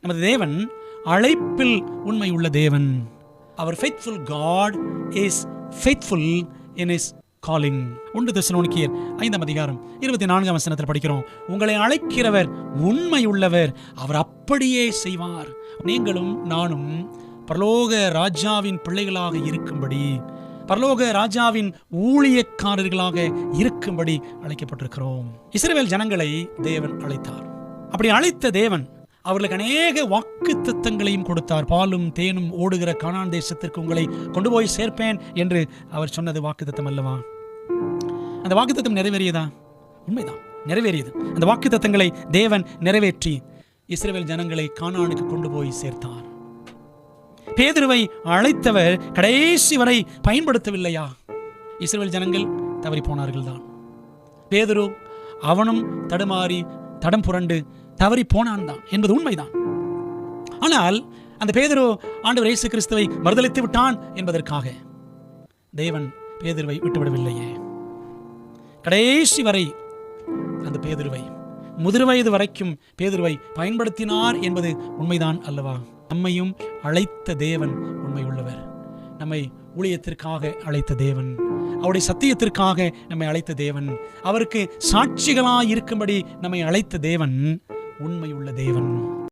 நமது தேவன் அழைப்பில் உண்மை உள்ள தேவன். அவர் faithful God is faithful in his calling. 1 தெசலோனிக்கேயர் 5ஆம் அதிகாரம் 24ஆம் வசனத்தில் படிக்கிறோம், உங்களை அழைக்கிறவர் உண்மை உள்ளவர், அவர் அப்படியே செய்வார். நீங்களும் நானும் பரலோக ராஜாவின் பிள்ளைகளாக இருக்கும்படி, பரலோக ராஜாவின் ஊழியக்காரர்களாக இருக்கும்படி அழைக்கப்பட்டிருக்கிறோம். இஸ்ரவேல் ஜனங்களை தேவன் அழைத்தார். அப்படி அழைத்த தேவன் அவர்களுக்கு அநேக வாக்குத்தத்தங்களையும் கொடுத்தார். பாலும் தேனும் ஓடுகிற கானான் தேசத்திற்கு உங்களை கொண்டு போய் சேர்ப்பேன் என்று அவர் சொன்னது வாக்குத்தத்தம் அல்லவா? அந்த வாக்குத்தத்தம் நிறைவேறியதா? உண்மைதான், நிறைவேறியது. அந்த வாக்குத்தத்தங்களை தேவன் நிறைவேற்றி இஸ்ரவேல் ஜனங்களை கானானுக்கு கொண்டு போய் சேர்த்தார். பேதுருவை அழைத்தவர் கடைசி வரை பயன்படுத்தவில்லையா? இஸ்ரவேல் ஜனங்கள் தவறி போனார்கள் தான். பேதுரு அவனும் தடுமாறி தடம் புரண்டு தவறி போனான் தான் என்பது உண்மைதான். ஆனால் அந்த பேதுரு ஆண்டவர் இயேசு கிறிஸ்துவை மறுதலித்து விட்டான் என்பதற்காக தேவன் பேதுருவை விட்டுவிடவில்லையே. கடைசி வரை அந்த பேதுருவை, முதிர் வயது வரைக்கும் பேதுருவை பயன்படுத்தினார் என்பது உண்மைதான் அல்லவா? நம்மையும் அழைத்த தேவன் உண்மை உள்ளவர். நம்மை ஊழியத்திற்காக அழைத்த தேவன், அவருடைய சத்தியத்திற்காக நம்மை அழைத்த தேவன், அவருக்கு சாட்சிகளாய் இருக்கும்படி நம்மை அழைத்த தேவன் உண்மை உள்ள தேவன்.